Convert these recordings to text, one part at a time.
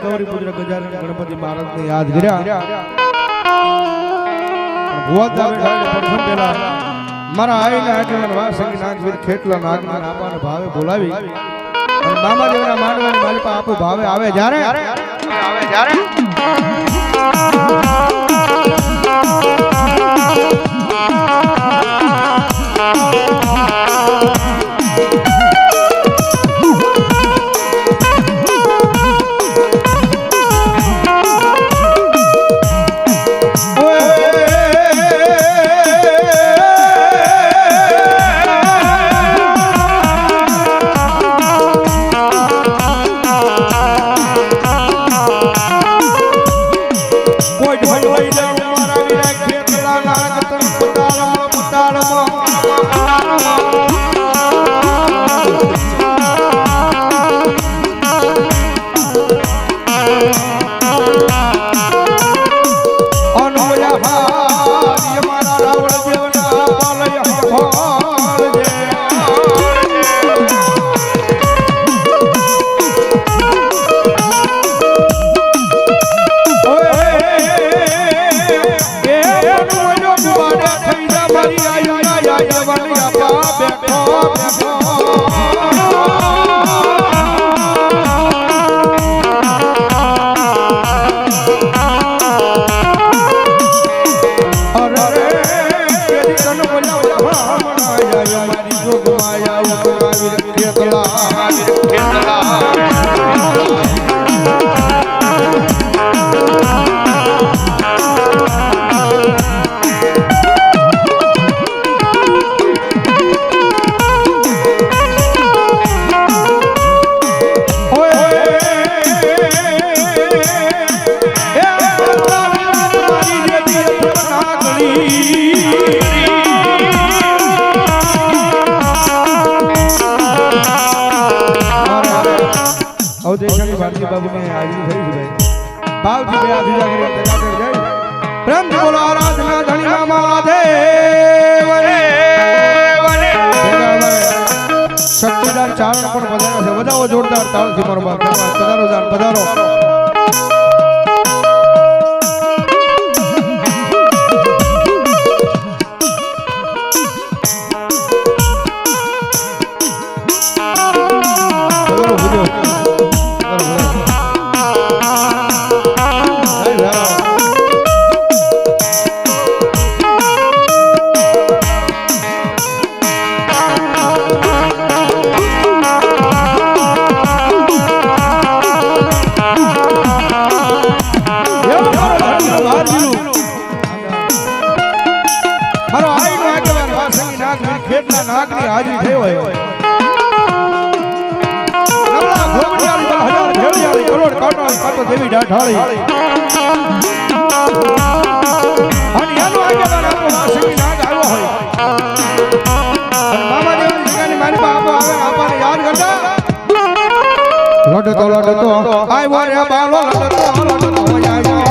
ગૌરી પુત્ર ગજાનન ગણપતિ મહારાજને યાદ કર્યા મારા આઈને આગળ વાસંગી નાગવીર ખેટલા નાગના આપાને ભાવે બોલાવી અને મામા દેવના માંડવાની માલિપા આપો ભાવે આવે જ્યારે ચારણ પણ વધારે છે વધાવો જોરદાર તાળથી મારો બાપ પધારો જાન પધારો નાગની હાજરી થઈ હોય નવલા ઘોગડિયાળી 10,000 ભેળિયાળી કરોડ કાટો દેવી ઢાઢાળી અને એનો આગેવાન આપણો વાસંગી નાગ આવ્યો હોય અને મામા દેવની જગ્યાની મારી પાસે આપો આવે આપાને યાદ કરતા લડતો આવ્યો રે બાલો લડતો આવ્યો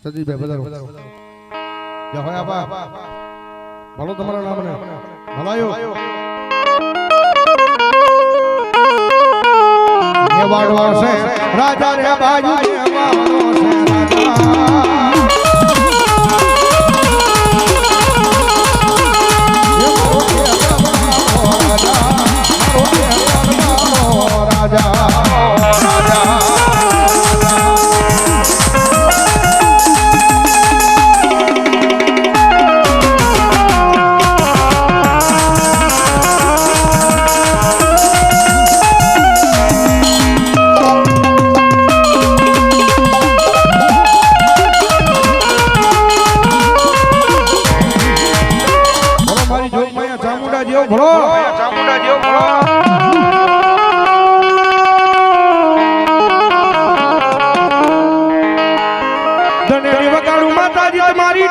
સતીશભાઈ બધારો જા હોય આપા ભલો તમારા નામને ભલાયો એ વાડો છે રાજા રે બાજુ એ વાડો છે રાજા રાજા માતાજી તમારી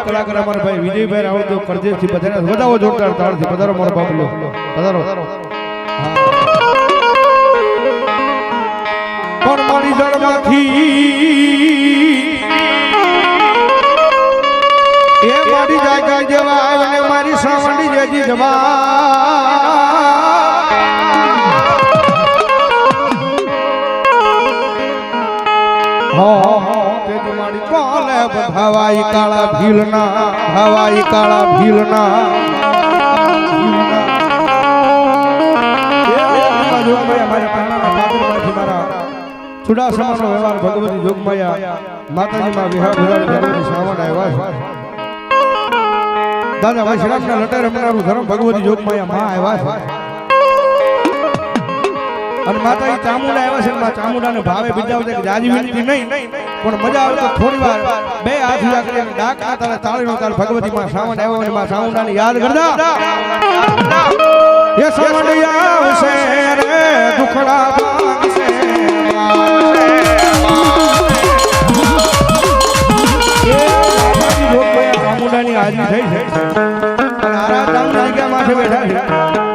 કલાકાર અમારા ભાઈ વિજયભાઈ રાવળ તો પરદેશથી પધાર્યા વધાવો જોરદાર તાળથી પધારો મારો બાબલો પધારો પણ મારી જળમાંથી એ મારી જાગા જેવા અને મારી સાવંડી જેજી જવા હવાઈ કાળા ભીલના હવાઈ કાળા ભીલના ચુડાસમાનો વ્યવહાર ભગવતી જોગમાયા માતાજીમાં વિહાર ભગવતી શ્રાવણ આવ્યા દાદા વૈશ્રામના લટે રમનારું ધર્મ ભગવતી જોગમાયા માં આવ્યા અને માતાજી ચામુંડા આવ્યા છે માં ચામુંડાને ભાવે બિરદાવતા કે જાજી વિનંતી નહીં પણ મજા આવે તો થોડી વાર બે હાથ ઉજા કરી અને ડાક ના તારે તાળીનો તાર ભગવતી માં શ્રાવણ આવ્યો અને માં ચામુંડાને યાદ કરતા એ શ્રાવણ આવશે રે દુખડા ભાગશે ચામુંડાની હાજરી થઈ છે અને આરા ચામુંડા ક્યાં માથે બેઠા છે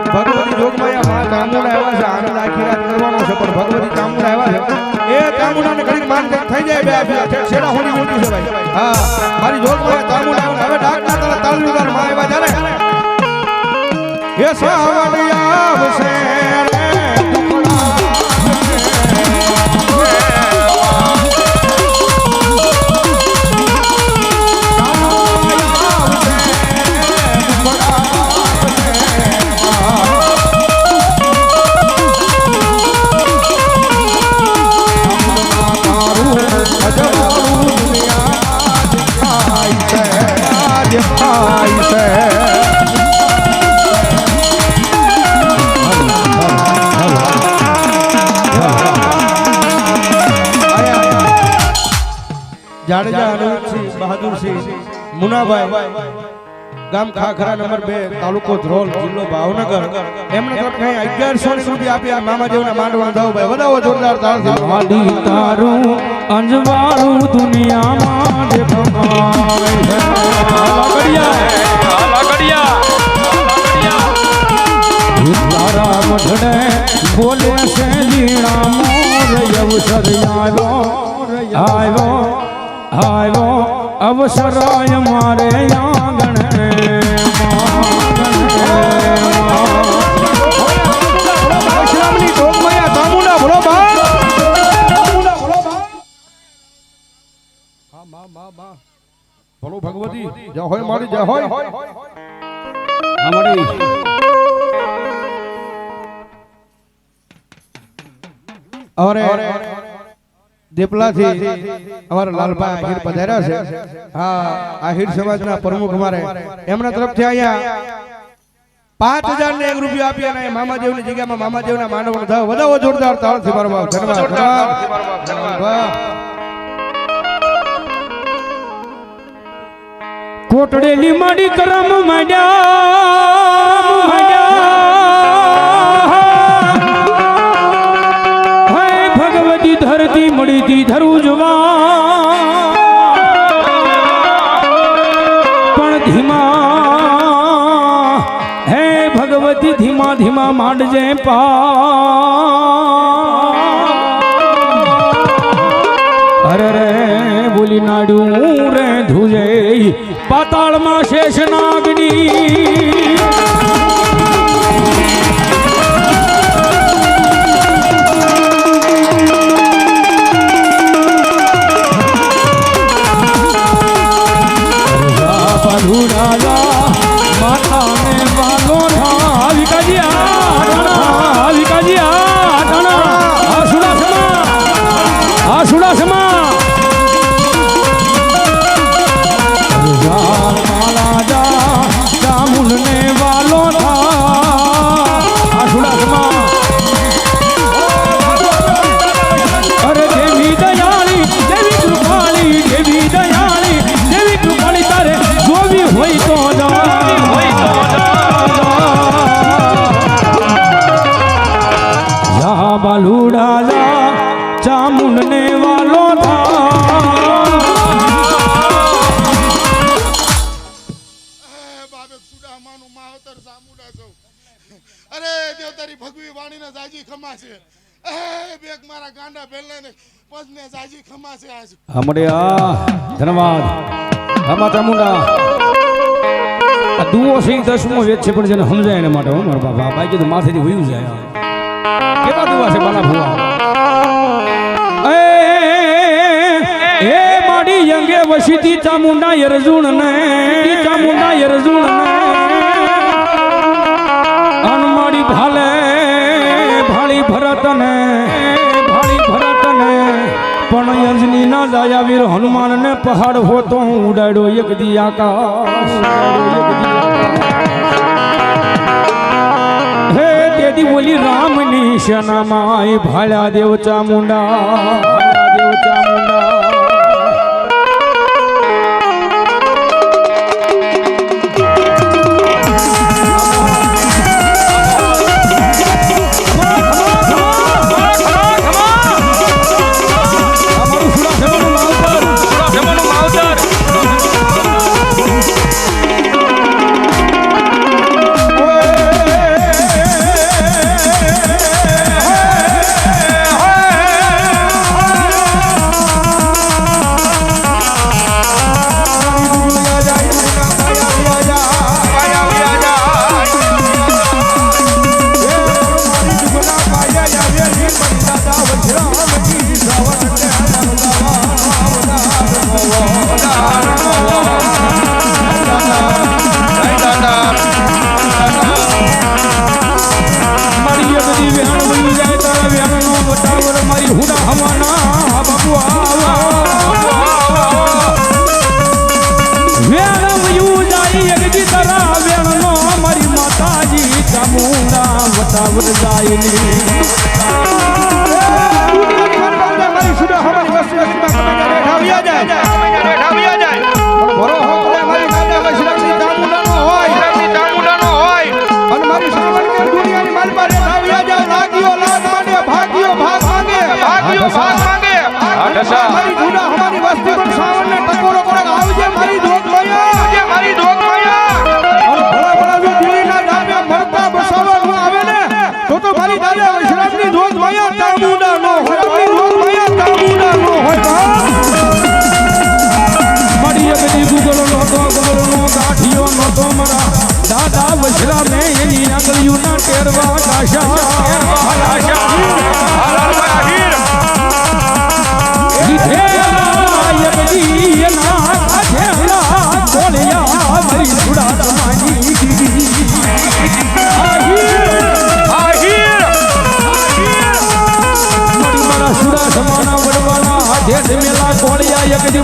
ભગવતી જોગમાયા માં ચામુંડા આવ્યા છે આનંદ આખી રાત કરવાનો છે પણ ભગવતી ચામુંડા આવ્યા છે એ ચામુંડાને ઘડી માન થઈ જાય બે છેડા હોડી મોટી છે ભાઈ હા મારી જોગમાયા ચામુંડા આવે હવે ડાક ના તારા તાળીદાર માં આવ્યા ત્યારે એ સાવણ આવશે જાડેજા અનુપસિંહ બહાદુરસિંહ મુનાભાઈ ગામ ખાખરા નંબર 2 તાલુકો ધ્રોલ જિલ્લો ભાવનગર એમને તો કઈ 1100 ની રૂપિયા આપી આ મામાદેવના માંડવા દાવ ભાઈ વધાવો જોરદાર તાળથી આડી તારું અંજવાળું દુનિયામાં જે ભમાય તારા મઢડે બોલે છે લીણા મોર અવસર આવ્યો અવસર મારે આંગણ બોલો ભગવતી જય હોય મારી જય હોય અમારી અરે દેપલાથી અમારા લાલભાઈ આહિર પધાર્યા છે હા આહિર સમાજના પ્રમુખ અમારે એમના તરફથી અહીંયા 5000 ને 1 રૂપિયા આપી અને મામાદેવની જગ્યામાં મામાદેવના માંડવાનો ધાવ વધાવો જોરદાર તાળથી મારો બાપ ધન્યવાદ કોટડેલી માડી કરમ માંડ્યા ભગવતી ધરતી મળી તી ધરું જવા પણ ધીમા હે ભગવતી ધીમા ધીમા માંડજે અરે રે બોલી નાડું રે ધુજે પાતાળમાં શેષ નાગની માતા ને વાલો માલા જા ચામુંડ ને બાલુડા જા ચામુંડને વાલો થા બાબે સુડામાનું માવતર સામુડા છો અરે દેવ તારી ભગવી વાણીને જાજી ખમા છે બેક મારા ગાંડા ભેલાને પજને જાજી ખમા છે આજ હમડ્યા ધન્યવાદ આમાં ચામુંડા આ દુઓ છે 10મો વેદ છે પણ જેને સમજાય એના માટે હો મારા બાપા બાકી તો માથેથી વયું જાય કેવા દુઆ છે બાલા ભુવા એ માડી યંગે વસીતી ચામુંડા યરજુણ ને ચામુંડા યરજુણ ને અનમાડી ભાલે ભાળી ભરત ને પણ યજની ના દયા વીર હનુમાન ને પહાડ હોતો ઉડાડ્યો એક દી આકાશ હે તેદી બોલી રામની શનામાં ભાળ્યા દેવ ચામુંડા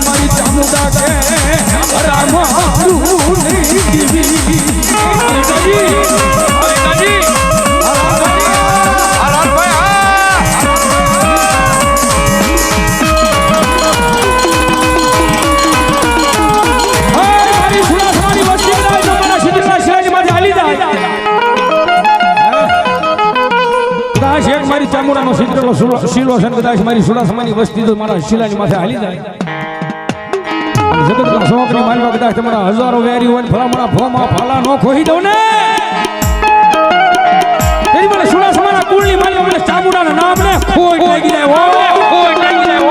મારી ચામુંડા કે રામ મારી ચામુંડાનો સિદ્ધનો શીલો છે કદાચ મારી સુડાસમાની વસ્તી તો મારા શિલાની માથે હાલી જાય જગતના શોકની માલવા કદાચ તમારા હજારો વેરી હોય ભલામણા ભોમાં ફાલા નો ખોઈ દઉં ને તેરી મને સુડાસમાના કુળની માલવા મને ચામુંડાના નામ ને ખોઈ લાગી જાય ખોઈ લાગી જાય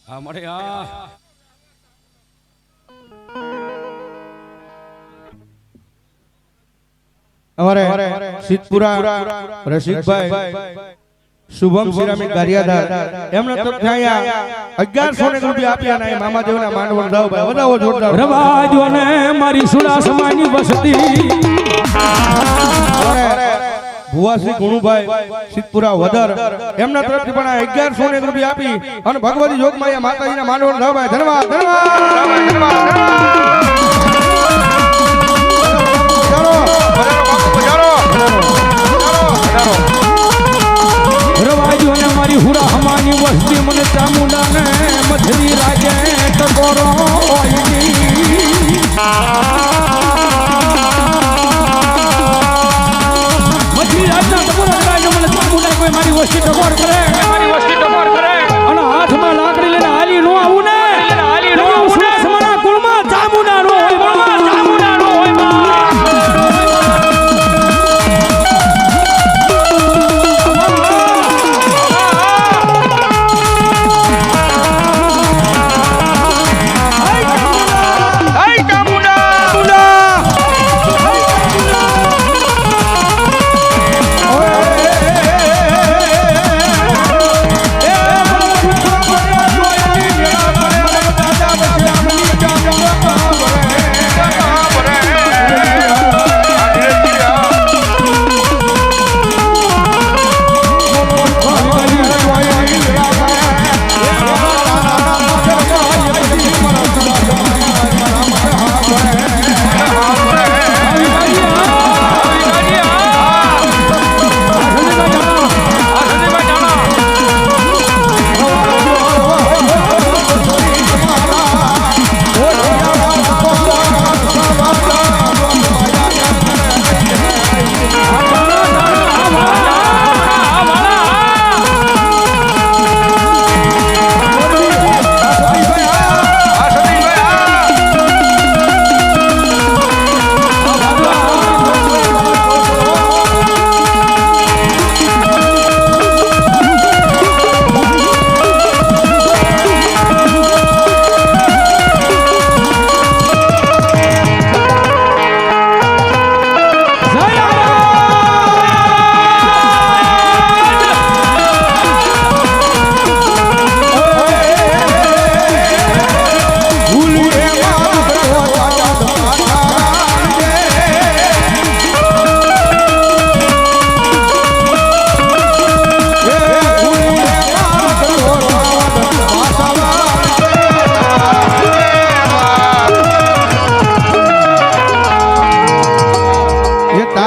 આ મળે આ અમારે સિદ્ધપુરા રસિકભાઈ શુભમ સિરામિક ગારિયાધાર એમને તો ત્યાં 1100 રૂપિયા આપ્યા ના મામાદેવના માંડવણ દાવભાઈ વધાવો જોરદાર રવાજો ને મારી સુડાસમાની વસતી ભુવાશ્રી ગુણુભાઈ સિદ્ધપુરા વદર એમના તરફથી પણ 1100 રૂપિયા આપી અને ભગવતી જોગમાયા માતાજીના માંડવણ દાવભાઈ ધન્યવાદ રવાજો ને મારી હુરા હમાની વસ્તી મને ચામુંડા ને મધરી રાગે ટકોરો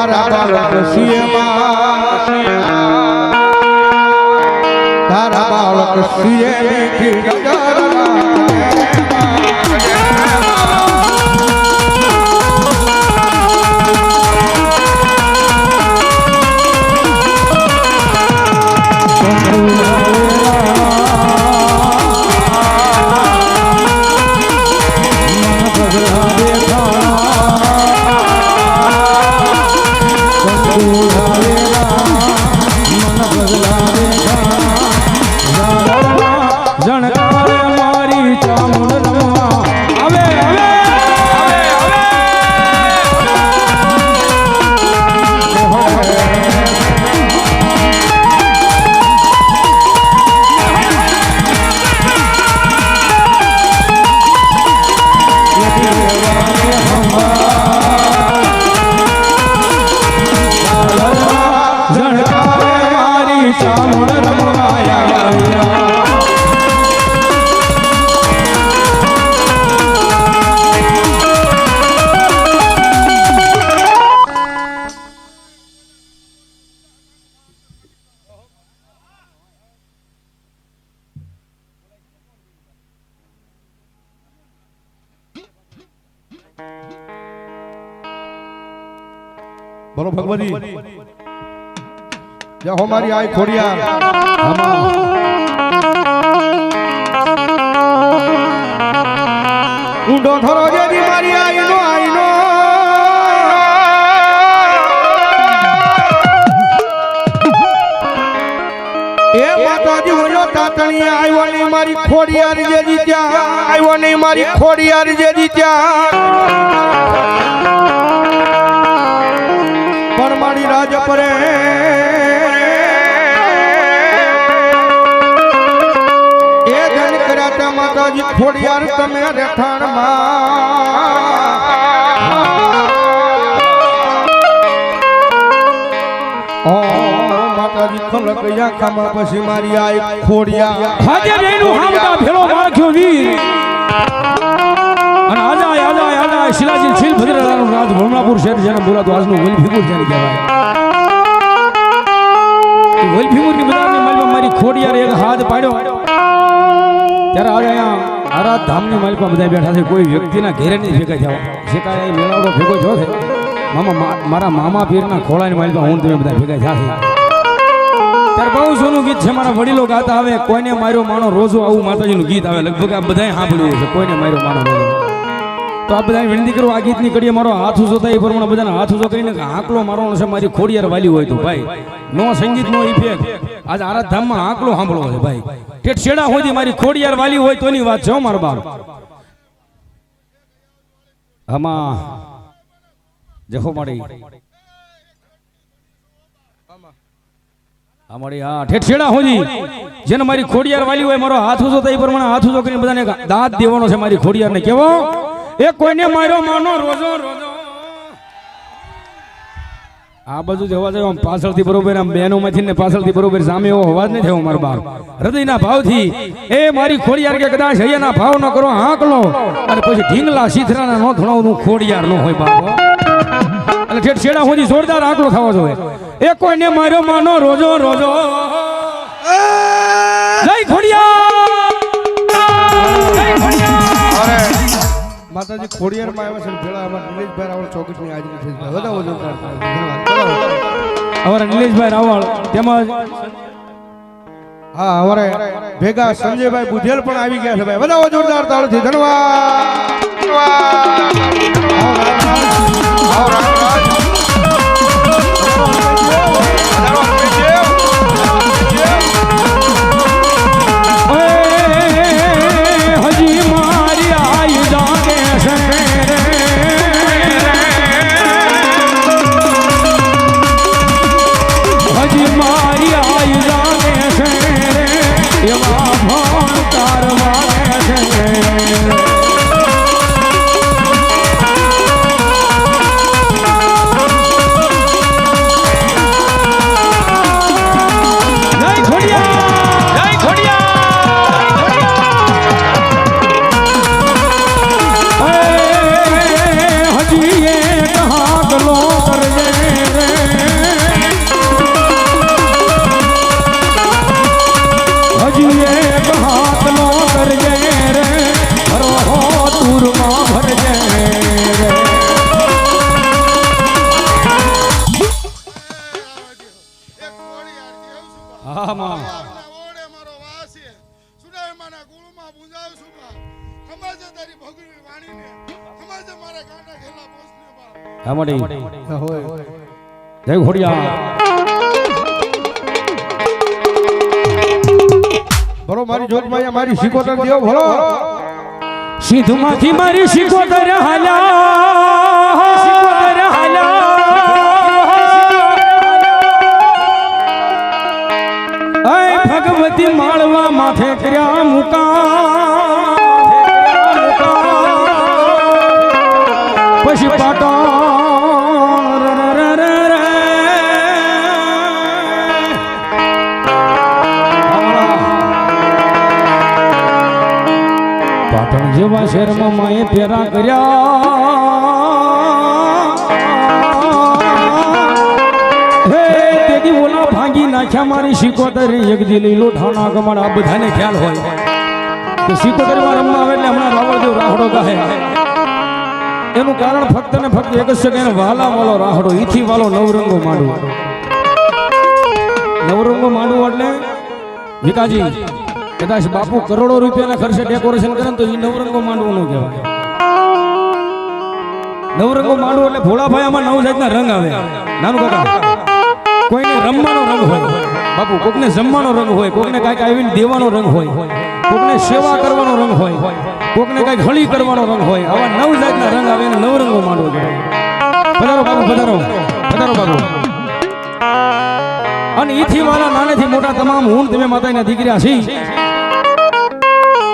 તારા બાળક તારા બાળક સીએ મીઠી બોલો ભગવતી જય હો મારી આઈ ખોડિયા ઊંડો થરો જેની મારી આઈનો એ માતાજી હોજો તાતણી આવ્યો ની મારી ખોડિયાર જેજી ત્યાં આવ્યો ની મારી ખોડિયાર જેજી ત્યાં પરમાણી રાજ પરે એ જન કર્યા માતાજી ખોડિયાર તમે રહેઠાણ માતાજી ખલક યાખામાં પછી મારી આઈ ખોડિયા હાજે જઈનું હામતા ભેળો માખ્યો વીર અને આજા શિલાજી શીલ ભદ્રરાનું રાજ ભમણાપુર શહેર જેને બોલાતો આજનું વલભીપુર જેને કહેવાય વલભીપુરની બજારની માલમાં મારી ખોડિયારે એક હાથ પાડ્યો ત્યારે આજે અહીંયા આરાધ ધામની માલમાં બધા બેઠા છે કોઈ વ્યક્તિના ઘેરે નહીં ભેગા થયા જે કાંઈ મેળાવડો ભેગો થયો છે મારા મામા પીરના ખોળાની માલમાં હું તમે બધા ભેગા થયા છે ત્યારે બહુ સોનું ગીત છે મારા વડીલો ગાતા આવે કોઈને માર્યો માનો રોજો આવું માતાજીનું ગીત આવે લગભગ આ બધાએ સાંભળ્યું છે કોઈને માર્યો માનો રોજો તો આ બધા વિનંતી કરું આ ગીતની કડીએ મારો હાથ ઊંચો થાય એ પ્રમાણે બધાને હાથ ઊંચો કરીને આંકલો મારવાનો છે મારી ખોડિયાર વાલી હોય તો ભાઈ નો સંગીત નો ઇફેક્ટ આજ આરાધ ધામમાં આંકલો સાંભળવો છે ભાઈ ઠેઠ છેડા હોય મારી ખોડિયાર વાલી હોય તોની વાત છે મારા બાપ આમાં જહો માડી અમારી હા ઠેઠ છેડા હોજી જેને મારી ખોડિયાર વાલી હોય મારો હાથ ઊંચો થાય એ પ્રમાણે હાથ ઊંચો કરીને બધાને દાંત દેવાનો છે મારી ખોડિયારને કેવો એ કોઈને માર્યો માનો રોજો આ બધું જવા જાય આમ પાછળથી બરોબર આમ બહેનો માંથી ને પાછળથી બરોબર સામે એવો અવાજ નહીં થયો મારા બાપ હૃદયના ભાવથી એ મારી ખોડિયાર કે કદાચ હૈયાના ભાવ ન કરો હાંકલો અને પછી ઢીંગલા સીથરાના નો ધણાવનું ખોડિયાર નો હોય બાપ એટલે ઠેઠ છેડા સુધી જોરદાર આંકડો થવો જોઈએ એ કોઈને માર્યો માનો રોજો જય ખોડિયાર માતાજી ખોડિયાર માં આવ્યા છે ભેળા અમારા નિલેશભાઈ રાવળ ચોકટની હાજરી થઈ છે વધાવો જોરદાર અમારા નિલેશભાઈ રાવળ તેમજ હા અમારે ભેગા સંજયભાઈ બુધેલ પણ આવી ગયા છે ભાઈ વધાવો જોરદાર તાળથી આમડી હોય જય ઘોડિયા બરો મારી જોગમાયા મારી શીકોતર દેવ ભલો સીધમાંથી મારી શીકોતર હાલ્યા શીકોતર હાલ્યા અય ભગવતી માળવા માથે કર્યા મુકા પછી પાટણ પાટણ જેવા શહેરમાં માએ પેરા કર્યા હે તેથી ઓલા ભાંગી નાખ્યા મારી શીકોતર એક દી લીલો ઠાણા કમાડ આ બધાને ખ્યાલ હોય કે શીકોતરમાં રમવા આવે એટલે હમણાં રાવળદેવ રાહડો ગાહે એનું કારણ ફક્ત ને ફક્ત એક જ છે કે વાલા વાલો રાહડો ઈથી વાલો નવરંગો માંડવો નવરંગો માંડવો એટલે વિકાજી કદાચ બાપુ કરોડો રૂપિયાના ખર્ચે ડેકોરેશન કરે તો એ નવરંગો માંડવો ન કહેવાય નવરંગો માંડવો એટલે ભોળાભાઈ આમાં નવ જાતના રંગ આવે નાનું કાકા કોઈને રમવાનો રંગ હોય બાપુ કોકને જમવાનો રંગ હોય કોકને કાંઈક આવીને દેવાનો રંગ હોય કોકને સેવા કરવાનો રંગ હોય કોકને કાંઈક હળી કરવાનો રંગ હોય આવા નવ જાતના રંગ આવે એને નવરંગો માંડવો કહેવાય પધારો બાપુ પધારો પધારો બાપુ અને ઈથી વાળા નાનેથી મોટા તમામ હું તમે માતાના દીકરા છી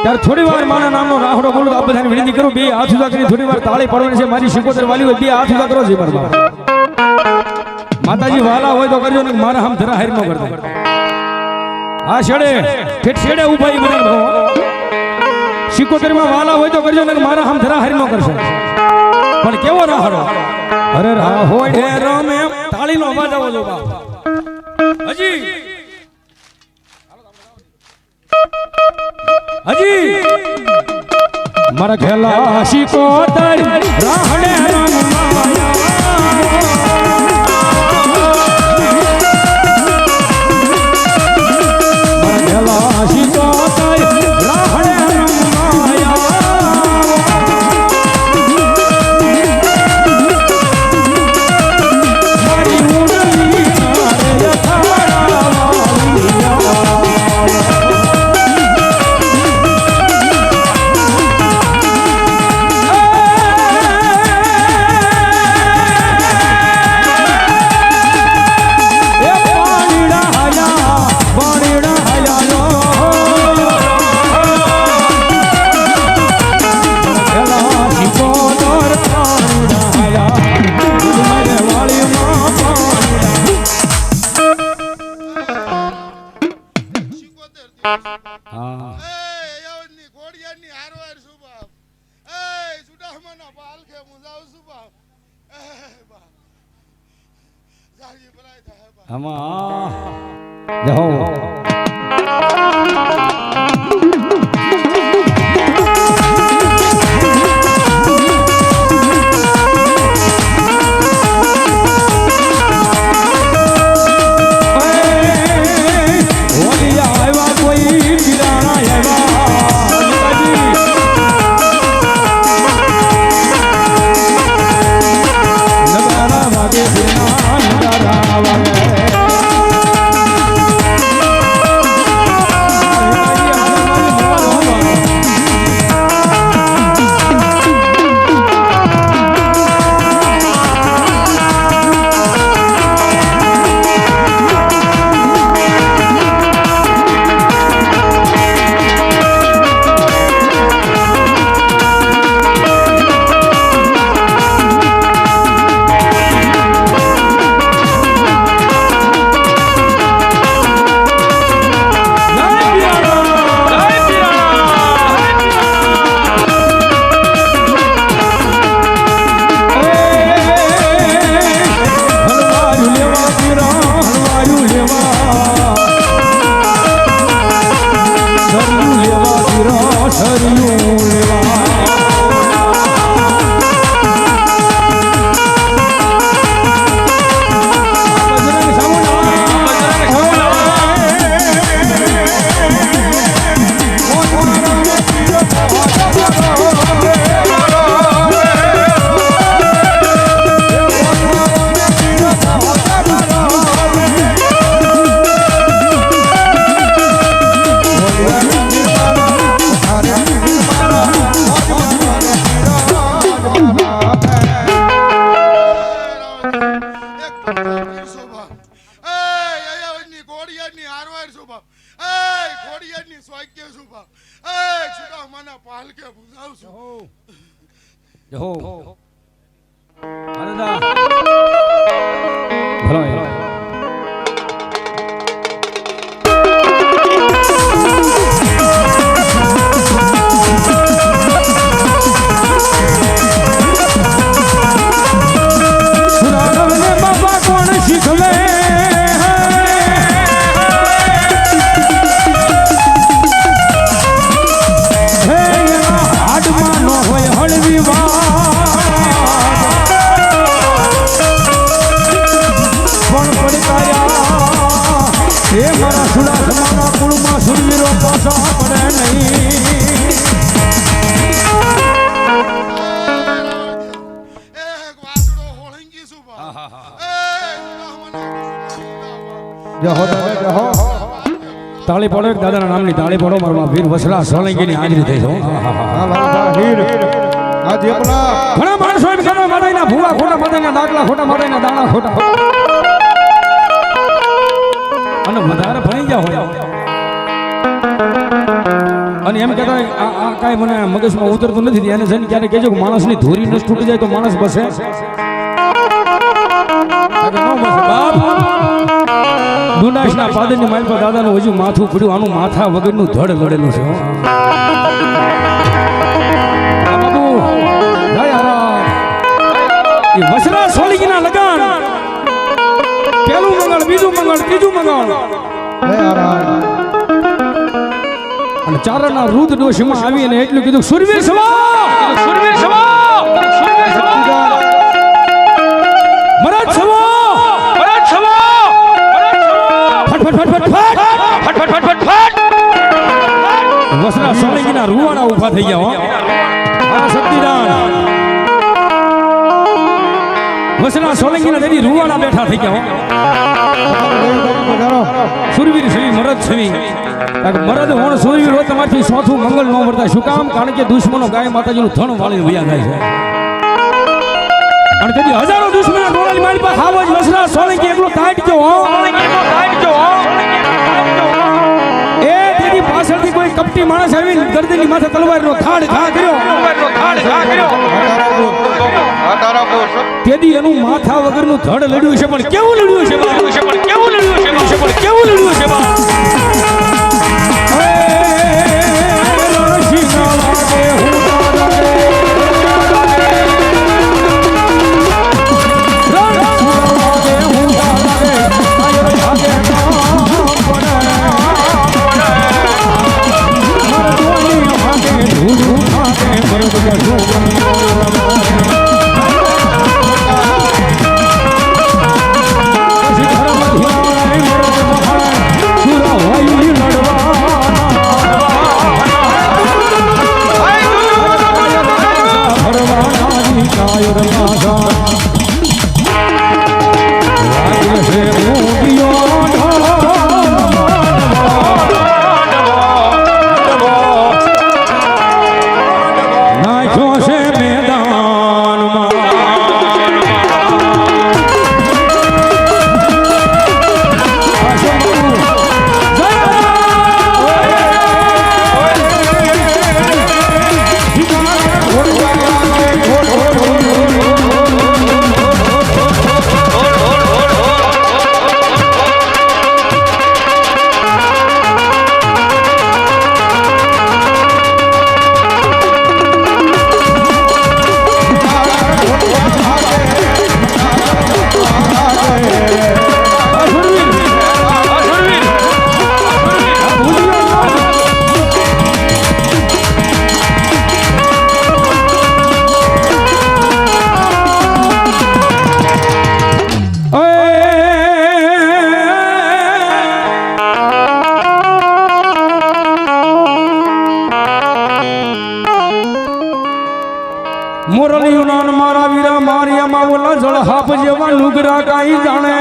ત્યારે થોડી વાર માના નામનો રાહડો બોલું આ બધાને વિનંતી કરું બે હાથ ઉદા કરી થોડી વાર તાળી પાડવાની છે મારી શીકોતર વાલી હોય બે હાથ ઉદા કરો છે મારા માતાજી વાલા હોય તો કરજો ને મારા હમ ધરા હાર ન કરતા આ છેડે ઠેઠ છેડે ઉભા ઈ બધા શીકોતરમાં વાલા હોય તો કરજો ને મારા હમ ધરા હાર ન કરશે પણ કેવો રાહડો અરે રાહોડે રમે તાળીનો અવાજ આવો જો બાપ હજી મારા ખેલા શીકોતર રાહડે પાછા પડે નહીં. એક વાસડો હોળંગી શું બા જય હો તમે જય હો. તાળી પડો એક દાદાના નામની તાળી પડો મારા વીર વસરા સોલંકીની હાજરી થઈ છો. હા લાલભા હીર આ જેપલા ઘણા માણસો એમ કરે માતાના ભૂવા ખોટા માતાના દાખલા ખોટા માતાના દાણા ખોટા અને વધારે ભણી ગયા હોય અને એમ કહેતા હોય, આ કાંઈ મને મગજમાં ઉતરતું નથી. એને જઈને ક્યારે કહેજો કે માણસની ધોરી ન તૂટી જાય તો માણસ બસે. ડુંડાસના પાદરની માલ પર દાદાનું હજુ માથું પડ્યું. આનું માથા વગરનું ધડ લડેલું છે. આ બાબુ જય હારા. એ વસરા સોળંકીના લગાન પેલું મંગળ, બીજું મંગળ, ત્રીજું મંગળ જય હારા. અને ચારણના રુદ્ર ડોશીમાં આવી અને એટલું કીધું, સુરવીર સભા, સુરવીર સભા, સુરવીર સભા, મરદ સભા, મરદ સભા, ફટ ફટ ફટ ફટ ફટ ફટ ફટ ફટ ફટ. વસરા સોળંકીના રૂવાડા ઊભા થઈ ગયા. હો આ શક્તિદાન વસરા સોળંકીના દેવી રૂવાડા બેઠા થઈ ગયા. હો સુરવીર છવી, મરદ છવી. મરદ હોણ સુરવીર હોય તમારથી ચોથું મંગળ ન વર્તાય. શું કામ? કારણ કે દુશ્મનો ગાય માતાજીનું ધણ વાળીને વયા જાય છે. અને તેથી હજારો દુશ્મનો ડોળાની મારી પાસે આવો જ વસરા સોળંકી એકલો તાટ ગયો. એ તેથી પાછળથી કોઈ કપટી માણસ આવીને ગરદનની માથે તલવારનો થાળ ઘા કર્યો. તેથી એનું માથા વગરનું ધડ લડ્યું છે. પણ કેવું લડ્યું છે? કેવું લડ્યું છે? કેવું લડ્યું છે? મોરલિયું નાન મારા વીરા મારિયામાં ઓલા જળ હાપ જેવા લુગરા કાઈ જાણે.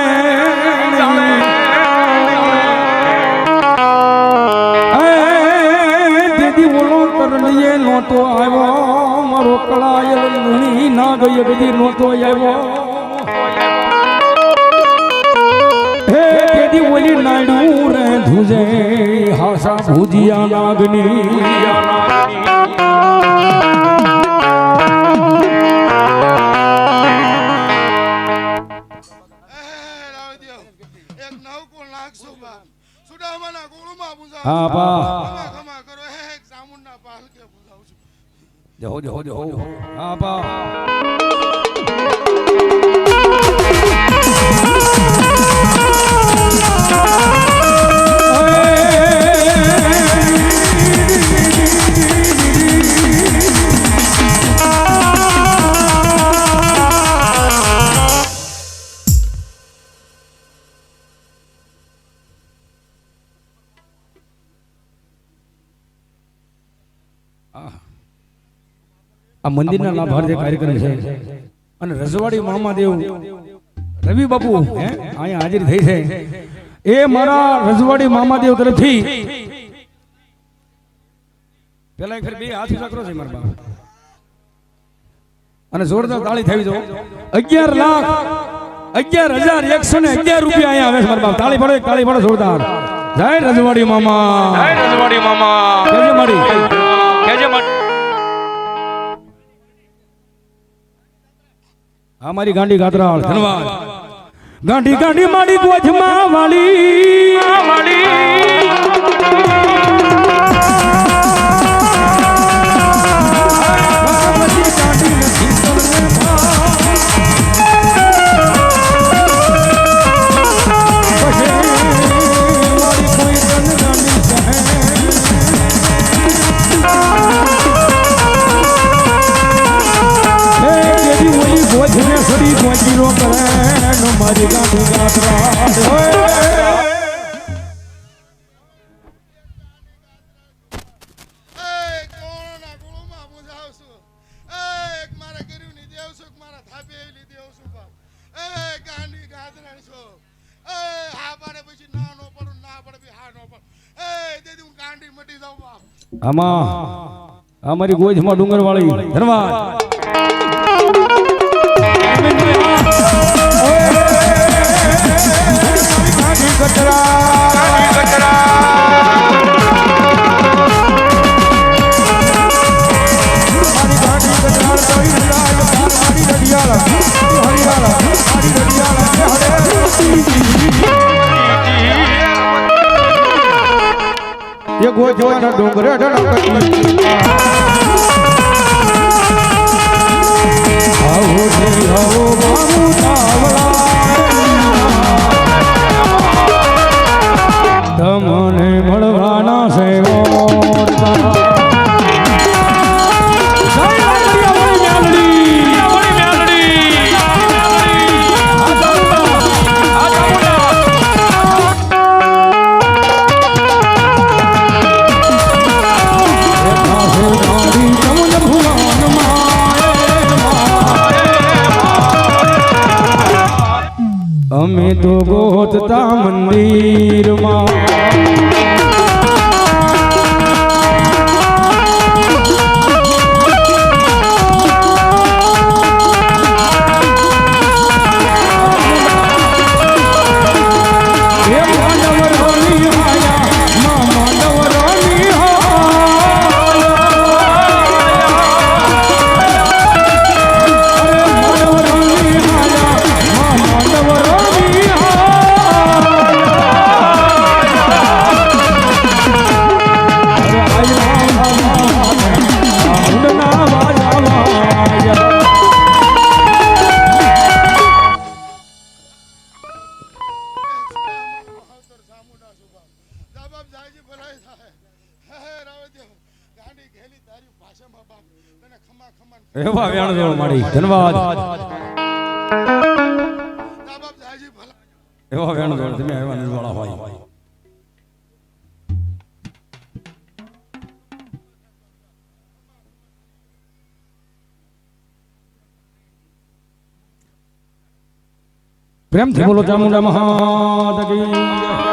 દીદી ઓલો કરલીએ નહોતો આવ્યો. મારો કળાયલ ધણી ના ગઈ બધી નહોતો આવ્યો. હે દીદી ઓલી નાડું રે ધુજે હાસા ભુજિયા નાગની. હા બા ખમા કરો હે ચામુંડા પાલકે બોલાવું છું. હા બા આ મંદિરના લાભાર્થે કાર્યક્રમ છે અને રજવાડી મામાદેવ રવિ બાપુ હે અહીંયા હાજર થઈ છે એ મારા રજવાડી મામાદેવ તરફથી પેલા એક બે હાથ ઊંચા કરો છે મારા બાપ અને જોરદાર તાળી થઈ દો 11,11,111 રૂપિયા અહીંયા આવે છે મારા બાપ તાળી પડે જોરદાર જય રજવાડી મામા કેજે માડી આ મારી ગાંડી ગાત્રાળ ધન્યવાદ ગાંડી માડી ગોજમાં વાળી મારી ગાંધી કોણના ગુળુમાં બુજાવશું એક મારા ગરીબની દેવસુખ મારા થાપેલી દેવસુખ બાપ ગાંડી ગાદરણ છો હા પાડે પછી ના નો પડું ના પડે બી હા નો પડું તેથી હું ગાંડી મટી જાઉં બાપ આમાં અમારી ગોજમાં ડુંગર વાળી ધન્યવાદ એ ગોજવાના ડુંગર તમને મળવાના છે અમે તો ગોતતા મંદિરમાં એવા વ્યાણ જોડ માડી ધન્યવાદ એવા વ્યાણ જોડ તમે એવા નિર્વાળા હોય પ્રેમથી બોલો ચામુંડા મહાદેવ કી